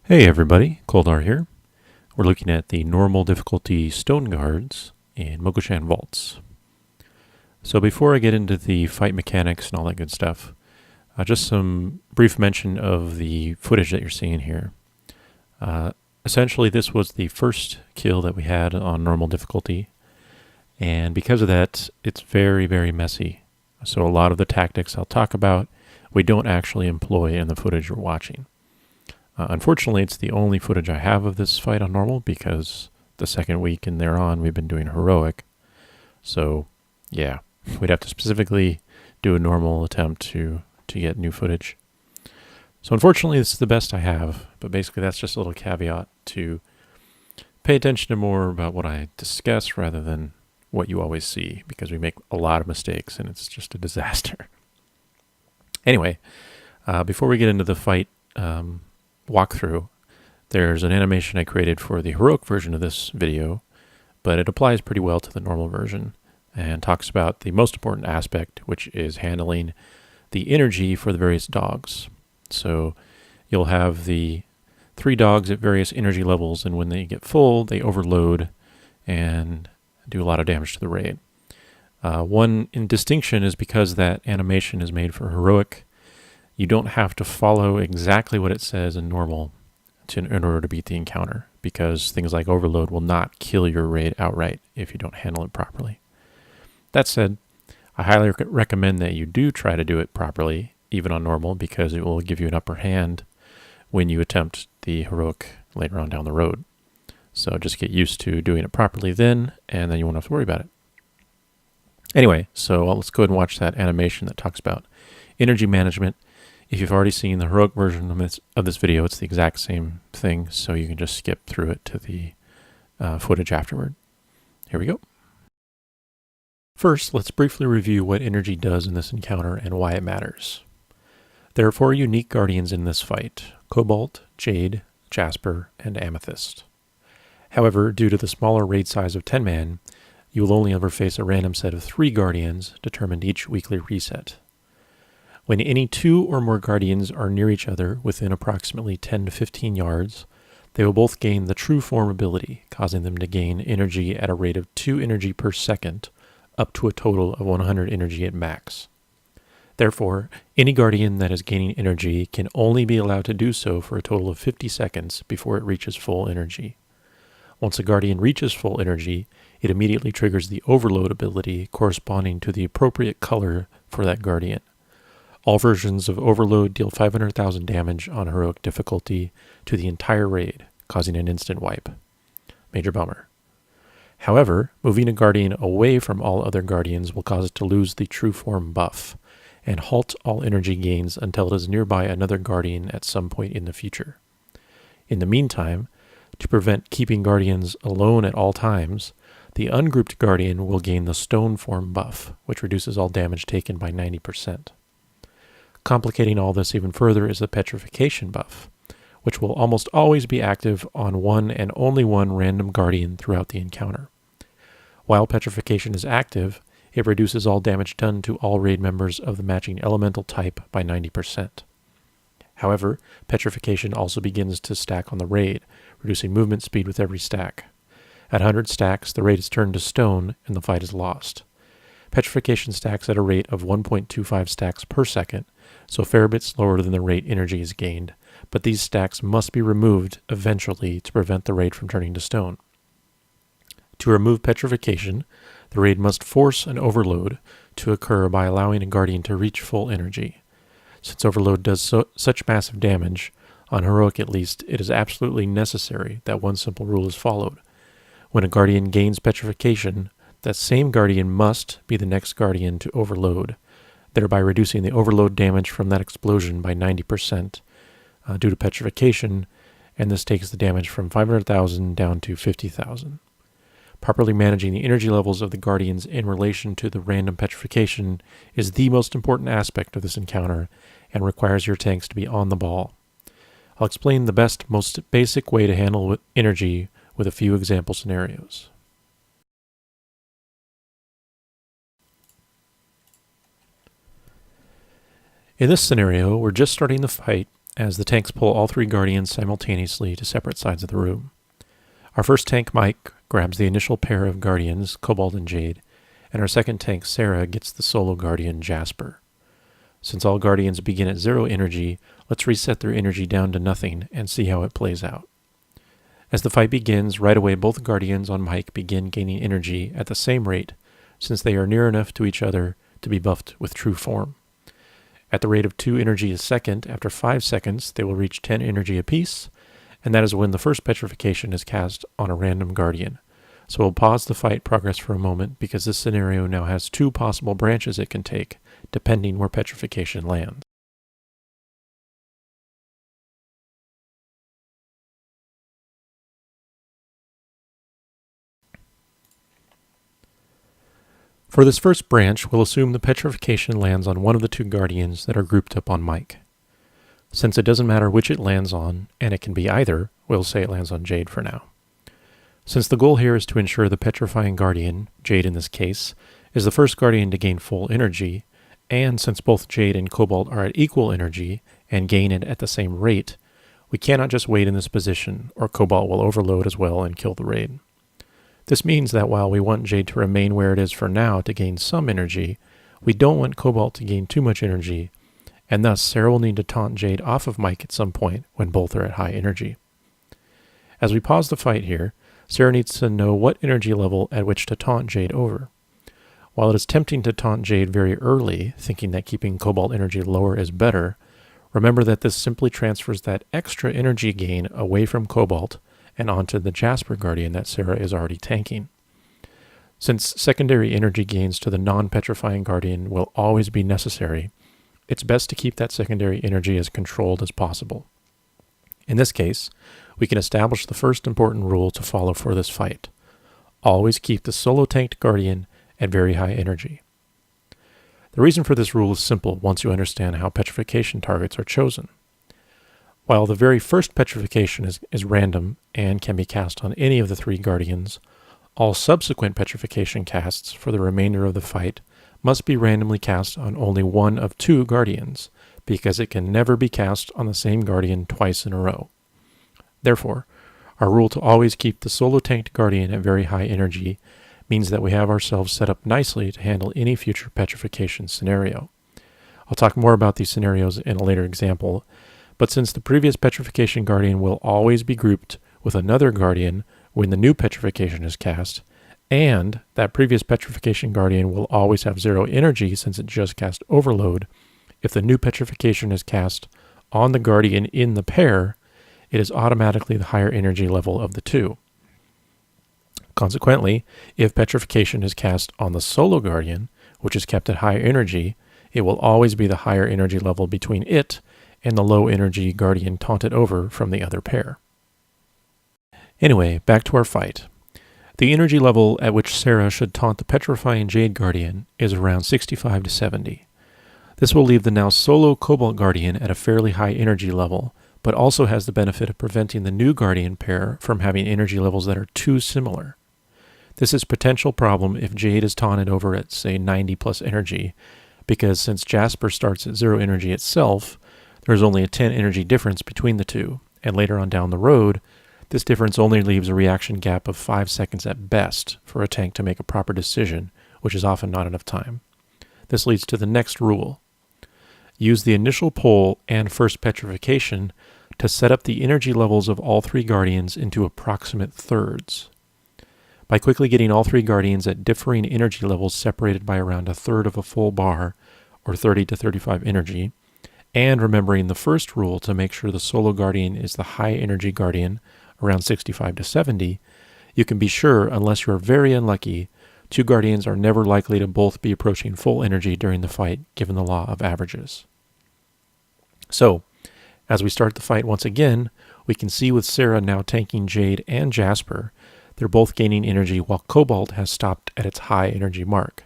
Hey everybody, Coldar here. We're looking at the normal difficulty stone guards in Mogu'shan Vaults. So before I get into the fight mechanics and all that good stuff, just some brief mention of the footage that you're seeing here. Essentially this was the first kill that we had on normal difficulty, and because of that it's very, very messy. So a lot of the tactics I'll talk about we don't actually employ in the footage you're watching. Unfortunately, it's the only footage I have of this fight on normal because the second week and thereon we've been doing heroic. So, yeah, we'd have to specifically do a normal attempt to get new footage. So unfortunately, this is the best I have, but basically that's just a little caveat to pay attention to more about what I discuss rather than what you always see, because we make a lot of mistakes and it's just a disaster. Anyway, before we get into the fight, walkthrough, there's an animation I created for the heroic version of this video, but it applies pretty well to the normal version and talks about the most important aspect, which is handling the energy for the various dogs. So you'll have the 3 dogs at various energy levels, and when they get full, they overload and do a lot of damage to the raid. One distinction is because that animation is made for heroic, you don't have to follow exactly what it says in normal in order to beat the encounter, because things like overload will not kill your raid outright if you don't handle it properly. That said, I highly recommend that you do try to do it properly, even on normal, because it will give you an upper hand when you attempt the heroic later on down the road. So just get used to doing it properly then, and then you won't have to worry about it. Anyway, so let's go ahead and watch that animation that talks about energy management. If you've already seen the heroic version of this video, it's the exact same thing, so you can just skip through it to the footage afterward. Here we go. First, let's briefly review what energy does in this encounter and why it matters. There are 4 unique guardians in this fight: Cobalt, Jade, Jasper, and Amethyst. However, due to the smaller raid size of 10-man, you will only ever face a random set of 3 guardians determined each weekly reset. When any 2 or more guardians are near each other within approximately 10 to 15 yards, they will both gain the true form ability, causing them to gain energy at a rate of 2 energy per second, up to a total of 100 energy at max. Therefore, any guardian that is gaining energy can only be allowed to do so for a total of 50 seconds before it reaches full energy. Once a guardian reaches full energy, it immediately triggers the overload ability corresponding to the appropriate color for that guardian. All versions of Overload deal 500,000 damage on heroic difficulty to the entire raid, causing an instant wipe. Major bummer. However, moving a guardian away from all other guardians will cause it to lose the true form buff, and halt all energy gains until it is nearby another guardian at some point in the future. In the meantime, to prevent keeping guardians alone at all times, the ungrouped guardian will gain the stone form buff, which reduces all damage taken by 90%. Complicating all this even further is the petrification buff, which will almost always be active on one and only one random guardian throughout the encounter. While petrification is active, it reduces all damage done to all raid members of the matching elemental type by 90%. However, petrification also begins to stack on the raid, reducing movement speed with every stack. At 100 stacks, the raid is turned to stone and the fight is lost. Petrification stacks at a rate of 1.25 stacks per second, so a fair bit slower than the rate energy is gained, but these stacks must be removed eventually to prevent the raid from turning to stone. To remove petrification, the raid must force an overload to occur by allowing a guardian to reach full energy. Since overload does such massive damage, on heroic at least, it is absolutely necessary that one simple rule is followed. When a guardian gains petrification, that same guardian must be the next guardian to overload, thereby reducing the overload damage from that explosion by 90% due to petrification, and this takes the damage from 500,000 down to 50,000. Properly managing the energy levels of the guardians in relation to the random petrification is the most important aspect of this encounter and requires your tanks to be on the ball. I'll explain the best, most basic way to handle energy with a few example scenarios. In this scenario, we're just starting the fight as the tanks pull all three guardians simultaneously to separate sides of the room. Our first tank, Mike, grabs the initial pair of guardians, Cobalt and Jade, and our second tank, Sarah, gets the solo guardian, Jasper. Since all guardians begin at 0 energy, let's reset their energy down to nothing and see how it plays out. As the fight begins, right away both guardians on Mike begin gaining energy at the same rate, since they are near enough to each other to be buffed with true form. At the rate of 2 energy a second, after 5 seconds, they will reach 10 energy apiece, and that is when the first petrification is cast on a random guardian. So we'll pause the fight progress for a moment because this scenario now has 2 possible branches it can take, depending where petrification lands. For this first branch, we'll assume the petrification lands on one of the 2 guardians that are grouped up on Mike. Since it doesn't matter which it lands on, and it can be either, we'll say it lands on Jade for now. Since the goal here is to ensure the petrifying guardian, Jade in this case, is the first guardian to gain full energy, and since both Jade and Cobalt are at equal energy and gain it at the same rate, we cannot just wait in this position, or Cobalt will overload as well and kill the raid. This means that while we want Jade to remain where it is for now to gain some energy, we don't want Cobalt to gain too much energy, and thus Sarah will need to taunt Jade off of Mike at some point when both are at high energy. As we pause the fight here, Sarah needs to know what energy level at which to taunt Jade over. While it is tempting to taunt Jade very early, thinking that keeping Cobalt energy lower is better, remember that this simply transfers that extra energy gain away from Cobalt and onto the Jasper Guardian that Sarah is already tanking. Since secondary energy gains to the non-petrifying Guardian will always be necessary, it's best to keep that secondary energy as controlled as possible. In this case, we can establish the first important rule to follow for this fight. Always keep the solo tanked Guardian at very high energy. The reason for this rule is simple once you understand how petrification targets are chosen. While the very first petrification is random and can be cast on any of the 3 guardians, all subsequent petrification casts for the remainder of the fight must be randomly cast on only one of 2 guardians, because it can never be cast on the same guardian twice in a row. Therefore, our rule to always keep the solo tanked guardian at very high energy means that we have ourselves set up nicely to handle any future petrification scenario. I'll talk more about these scenarios in a later example, but since the previous petrification guardian will always be grouped with another guardian when the new petrification is cast, and that previous petrification guardian will always have 0 energy since it just cast overload, if the new petrification is cast on the guardian in the pair, it is automatically the higher energy level of the 2. Consequently, if petrification is cast on the solo guardian, which is kept at high energy, it will always be the higher energy level between it and the low energy guardian taunted over from the other pair. Anyway, back to our fight. The energy level at which Sarah should taunt the petrifying Jade Guardian is around 65 to 70. This will leave the now solo Cobalt Guardian at a fairly high energy level, but also has the benefit of preventing the new Guardian pair from having energy levels that are too similar. This is a potential problem if Jade is taunted over at, say, 90 plus energy, because since Jasper starts at 0 energy itself, there's only a 10 energy difference between the 2, and later on down the road, this difference only leaves a reaction gap of 5 seconds at best for a tank to make a proper decision, which is often not enough time. This leads to the next rule. Use the initial pull and first petrification to set up the energy levels of all 3 guardians into approximate thirds. By quickly getting all 3 guardians at differing energy levels separated by around a third of a full bar, or 30 to 35 energy, and remembering the first rule to make sure the solo guardian is the high energy guardian, around 65 to 70, you can be sure, unless you are very unlucky, 2 guardians are never likely to both be approaching full energy during the fight, given the law of averages. So, as we start the fight once again, we can see with Sarah now tanking Jade and Jasper, they're both gaining energy while Cobalt has stopped at its high energy mark.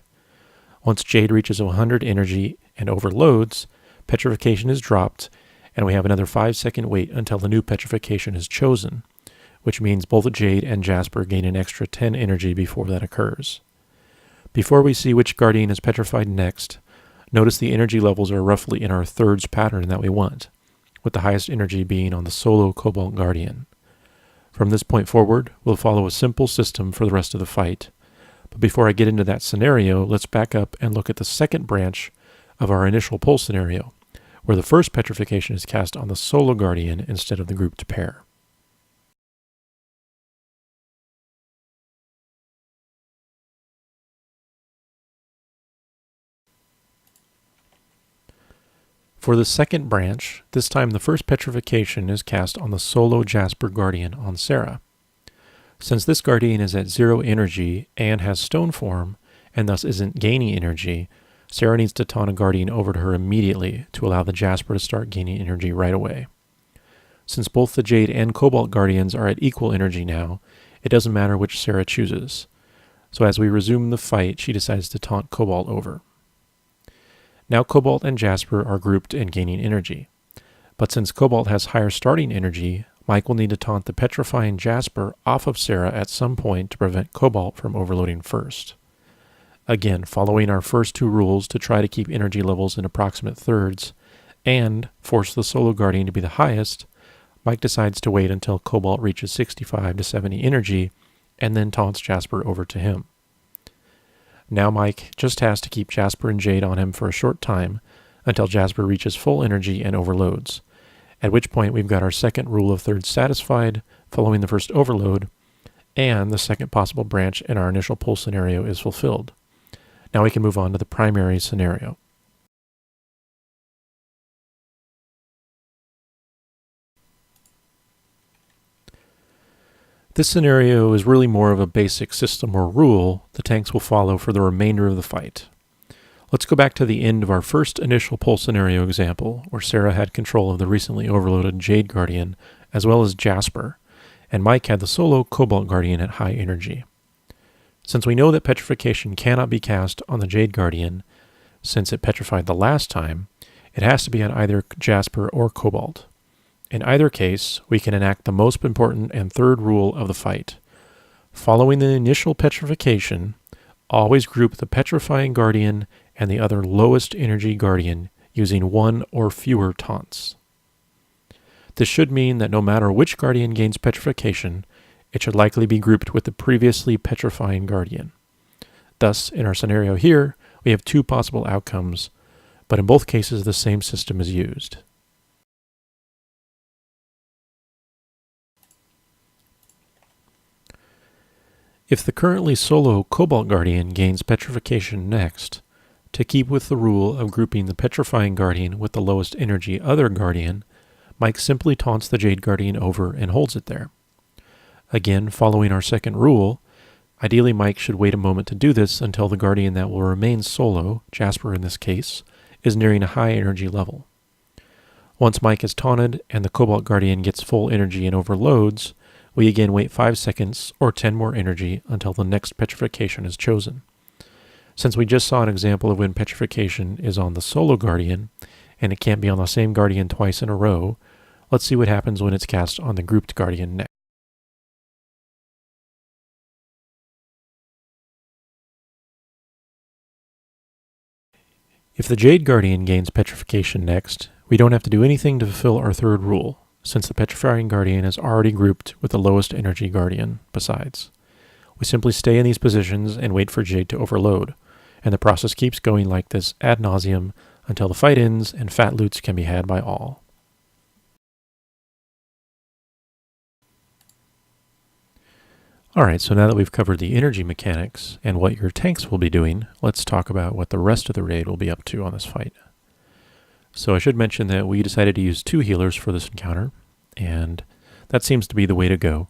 Once Jade reaches 100 energy and overloads, petrification is dropped, and we have another 5-second wait until the new petrification is chosen, which means both Jade and Jasper gain an extra 10 energy before that occurs. Before we see which guardian is petrified next, notice the energy levels are roughly in our thirds pattern that we want. with the highest energy being on the solo Cobalt Guardian. From this point forward, we'll follow a simple system for the rest of the fight. But before I get into that scenario, let's back up and look at the second branch of our initial pull scenario, where the first petrification is cast on the solo Guardian instead of the grouped pair. For the second branch, this time the first petrification is cast on the solo Jasper Guardian on Sarah. Since this Guardian is at 0 energy and has stone form, and thus isn't gaining energy, Sarah needs to taunt a Guardian over to her immediately to allow the Jasper to start gaining energy right away. Since both the Jade and Cobalt Guardians are at equal energy now, it doesn't matter which Sarah chooses. So as we resume the fight, she decides to taunt Cobalt over. Now Cobalt and Jasper are grouped and gaining energy. But since Cobalt has higher starting energy, Mike will need to taunt the petrifying Jasper off of Sarah at some point to prevent Cobalt from overloading first. Again, following our first two rules to try to keep energy levels in approximate thirds, and force the solo Guardian to be the highest, Mike decides to wait until Cobalt reaches 65 to 70 energy, and then taunts Jasper over to him. Now Mike just has to keep Jasper and Jade on him for a short time until Jasper reaches full energy and overloads, at which point we've got our second rule of thirds satisfied following the first overload, and the second possible branch in our initial pull scenario is fulfilled. Now we can move on to the primary scenario. This scenario is really more of a basic system or rule the tanks will follow for the remainder of the fight. Let's go back to the end of our first initial pull scenario example, where Sarah had control of the recently overloaded Jade Guardian, as well as Jasper, and Mike had the solo Cobalt Guardian at high energy. Since we know that petrification cannot be cast on the Jade Guardian, since it petrified the last time, it has to be on either Jasper or Cobalt. In either case, we can enact the most important and third rule of the fight. Following the initial petrification, always group the petrifying Guardian and the other lowest energy Guardian using one or fewer taunts. This should mean that no matter which Guardian gains petrification, it should likely be grouped with the previously petrifying Guardian. Thus, in our scenario here, we have two possible outcomes, but in both cases the same system is used. If the currently solo Cobalt Guardian gains petrification next, to keep with the rule of grouping the petrifying Guardian with the lowest energy other Guardian, Mike simply taunts the Jade Guardian over and holds it there. Again, following our second rule, ideally Mike should wait a moment to do this until the Guardian that will remain solo, Jasper in this case, is nearing a high energy level. Once Mike is taunted and the Cobalt Guardian gets full energy and overloads, we again wait 5 seconds or 10 more energy until the next petrification is chosen. Since we just saw an example of when petrification is on the solo Guardian, and it can't be on the same Guardian twice in a row, let's see what happens when it's cast on the grouped Guardian next. If the Jade Guardian gains petrification next, we don't have to do anything to fulfill our third rule, since the petrifying Guardian is already grouped with the lowest energy Guardian besides. We simply stay in these positions and wait for Jade to overload, and the process keeps going like this ad nauseum until the fight ends and fat loots can be had by all. Alright, so now that we've covered the energy mechanics and what your tanks will be doing, let's talk about what the rest of the raid will be up to on this fight. So I should mention that we decided to use 2 healers for this encounter, and that seems to be the way to go.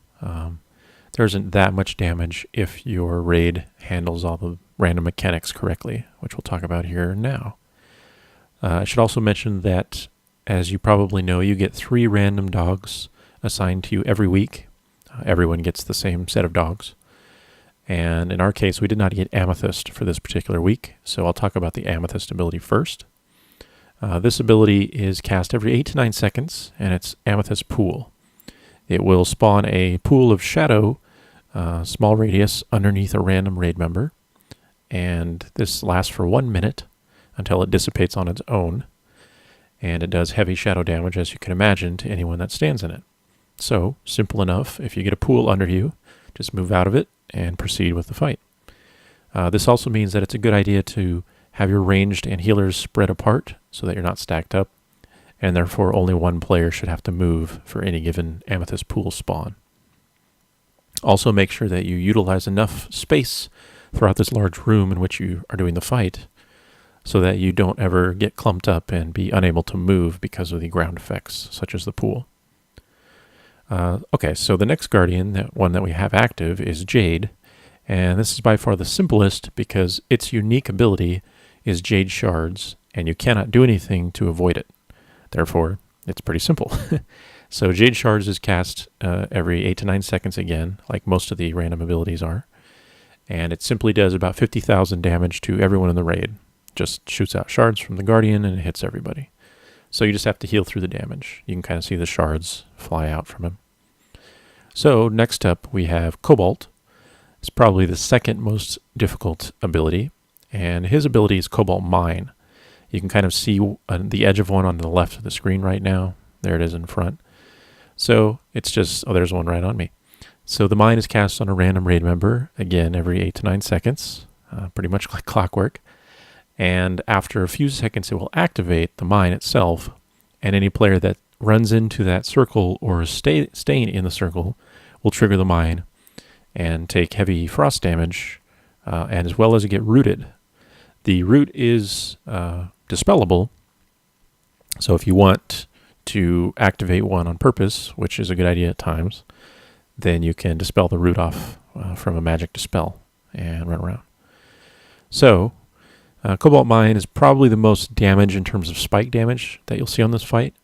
There isn't that much damage if your raid handles all the random mechanics correctly, which we'll talk about here now. I should also mention that, as you probably know, you get 3 random dogs assigned to you every week. Everyone gets the same set of dogs. And in our case, we did not get Amethyst for this particular week, so I'll talk about the Amethyst ability first. This ability is cast every 8 to 9 seconds, and it's Amethyst Pool. It will spawn a pool of shadow, small radius, underneath a random raid member, and this lasts for 1 minute until it dissipates on its own. and it does heavy shadow damage, as you can imagine, to anyone that stands in it. So, simple enough, if you get a pool under you, just move out of it and proceed with the fight. This also means that it's a good idea to have your ranged and healers spread apart so that you're not stacked up, and therefore only one player should have to move for any given amethyst pool spawn. Also, make sure that you utilize enough space throughout this large room in which you are doing the fight so that you don't ever get clumped up and be unable to move because of the ground effects, such as the pool. Okay, so the next guardian, that one that we have active, is Jade, and this is by far the simplest because its unique ability is Jade Shards, and you cannot do anything to avoid it. Therefore, it's pretty simple. So Jade Shards is cast every 8 to 9 seconds again, like most of the random abilities are, and it simply does about 50,000 damage to everyone in the raid. Just shoots out shards from the guardian and it hits everybody. So you just have to heal through the damage. You can kind of see the shards fly out from him. So next up we have Cobalt. It's probably the second most difficult ability, and his ability is Cobalt Mine. You can kind of see the edge of one on the left of the screen right now. There it is in front. So it's just, oh, there's one right on me. So the mine is cast on a random raid member, again, every 8 to 9 seconds, pretty much like clockwork. And after a few seconds, it will activate the mine itself, and any player that runs into that circle or is staying in the circle will trigger the mine and take heavy frost damage, and as well as get rooted. The root is dispellable, so if you want to activate one on purpose, which is a good idea at times, then you can dispel the root off from a magic dispel and run around. So, Cobalt Mine is probably the most damage in terms of spike damage that you'll see on this fight.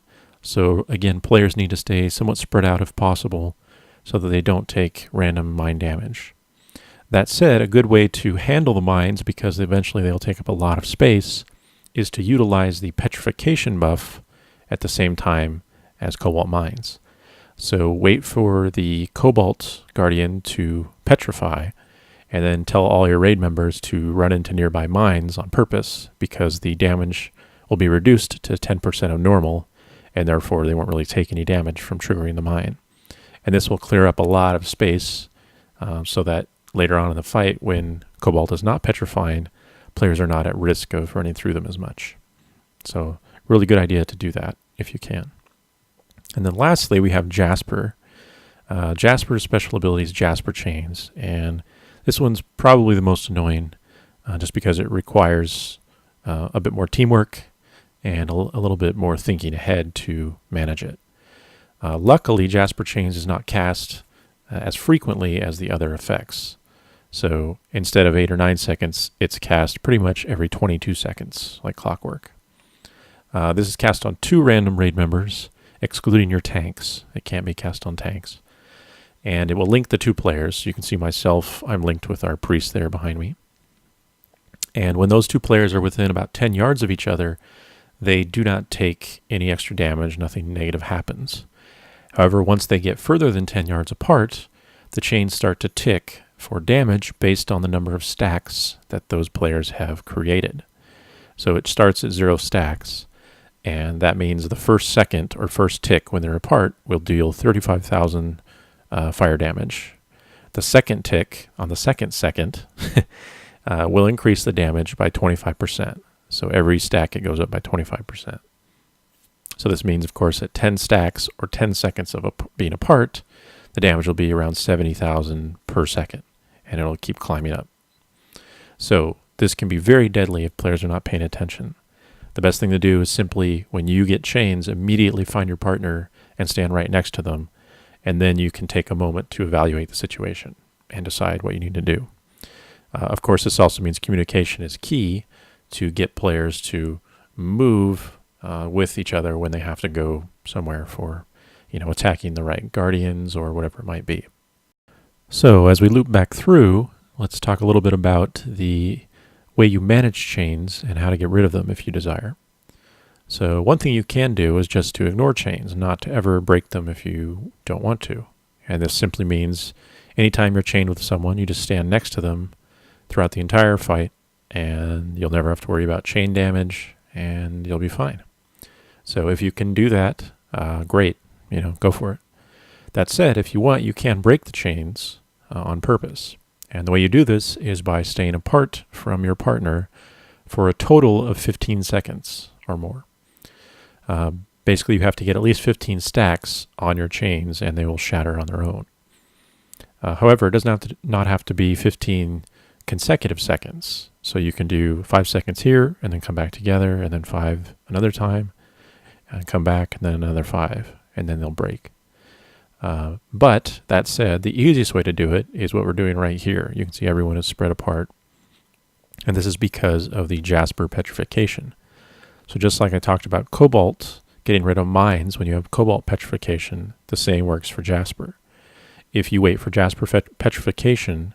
So again, players need to stay somewhat spread out if possible so that they don't take random mine damage. That said, a good way to handle the mines, because eventually they'll take up a lot of space, is to utilize the petrification buff at the same time as Cobalt Mines. So wait for the Cobalt Guardian to petrify, and then tell all your raid members to run into nearby mines on purpose, because the damage will be reduced to 10% of normal, and therefore they won't really take any damage from triggering the mine. And this will clear up a lot of space so that later on in the fight, when Cobalt is not petrifying, players are not at risk of running through them as much. So really good idea to do that if you can. And then lastly, we have Jasper. Jasper's special ability is Jasper Chains, and this one's probably the most annoying just because it requires a bit more teamwork and a little bit more thinking ahead to manage it. Luckily, Jasper Chains is not cast as frequently as the other effects. So instead of 8 or 9 seconds, it's cast pretty much every 22 seconds, like clockwork. This is cast on 2 random raid members, excluding your tanks. It can't be cast on tanks. And it will link the 2 players. You can see myself, I'm linked with our priest there behind me. And when those 2 players are within about 10 yards of each other, they do not take any extra damage, nothing negative happens. However, once they get further than 10 yards apart, the chains start to tick for damage based on the number of stacks that those players have created. So it starts at 0 stacks, and that means the first second or first tick when they're apart will deal 35,000 fire damage. The second tick on the second will increase the damage by 25%. So every stack it goes up by 25%. So this means, of course, at 10 stacks or 10 seconds of being apart, the damage will be around 70,000 per second, and it'll keep climbing up. So this can be very deadly if players are not paying attention. The best thing to do is simply, when you get chains, immediately find your partner and stand right next to them, and then you can take a moment to evaluate the situation and decide what you need to do. Of course, this also means communication is key to get players to move with each other when they have to go somewhere for, attacking the right guardians or whatever it might be. So as we loop back through, let's talk a little bit about the way you manage chains and how to get rid of them if you desire. So one thing you can do is just to ignore chains, not to ever break them if you don't want to. And this simply means anytime you're chained with someone, you just stand next to them throughout the entire fight, and you'll never have to worry about chain damage, and you'll be fine. So if you can do that, great, go for it. That said, if you want, you can break the chains on purpose. And the way you do this is by staying apart from your partner for a total of 15 seconds or more. Basically, you have to get at least 15 stacks on your chains, and they will shatter on their own. However, it does not have to be 15 consecutive seconds. So you can do 5 seconds here, and then come back together, and then 5 another time, and come back, and then another 5, and then they'll break. But that said, the easiest way to do it is what we're doing right here. You can see everyone is spread apart, and this is because of the Jasper petrification. So just like I talked about cobalt getting rid of mines when you have cobalt petrification, the same works for Jasper. If you wait for Jasper petrification,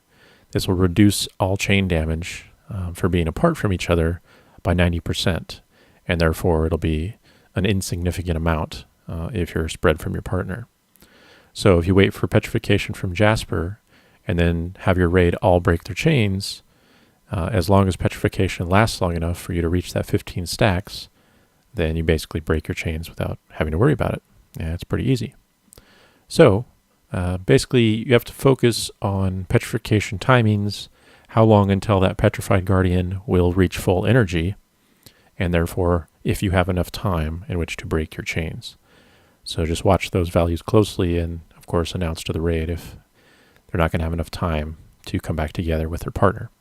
this will reduce all chain damage for being apart from each other by 90%, and therefore it'll be an insignificant amount if you're spread from your partner. So if you wait for petrification from Jasper and then have your raid all break their chains, as long as petrification lasts long enough for you to reach that 15 stacks, then you basically break your chains without having to worry about it. Yeah, it's pretty easy. So basically you have to focus on petrification timings, how long until that petrified guardian will reach full energy, and therefore if you have enough time in which to break your chains. So just watch those values closely and, of course, announce to the raid if they're not going to have enough time to come back together with their partner.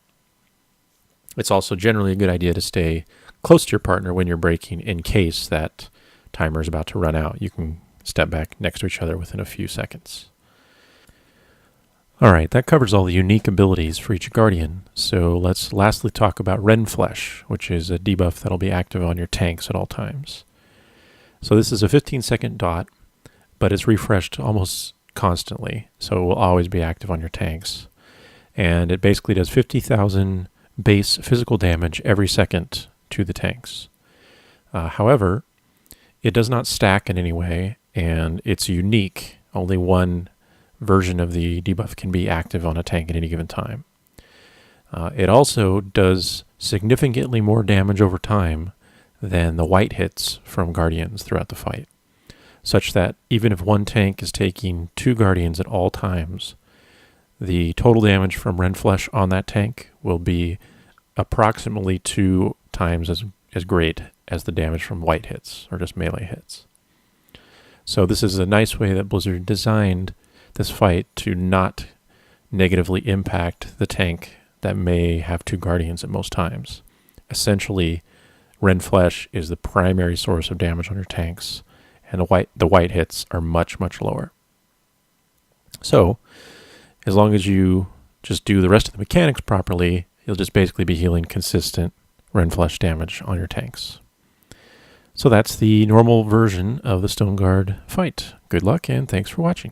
It's also generally a good idea to stay close to your partner when you're breaking in case that timer is about to run out. You can step back next to each other within a few seconds. All right, that covers all the unique abilities for each Guardian. So let's lastly talk about Ren Flesh, which is a debuff that'll be active on your tanks at all times. So this is a 15-second dot, but it's refreshed almost constantly, so it will always be active on your tanks. And it basically does 50,000 base physical damage every second to the tanks. However, it does not stack in any way, and it's unique. Only one version of the debuff can be active on a tank at any given time. It also does significantly more damage over time than the white hits from Guardians throughout the fight, such that even if one tank is taking 2 Guardians at all times, the total damage from Ren Flesh on that tank will be approximately 2 times as great as the damage from white hits, or just melee hits. So this is a nice way that Blizzard designed this fight to not negatively impact the tank that may have 2 Guardians at most times. Essentially, Ren Flesh is the primary source of damage on your tanks, and the white hits are much, much lower. So, as long as you just do the rest of the mechanics properly, you'll just basically be healing consistent Ren Flesh damage on your tanks. So that's the normal version of the Stone Guard fight. Good luck, and thanks for watching.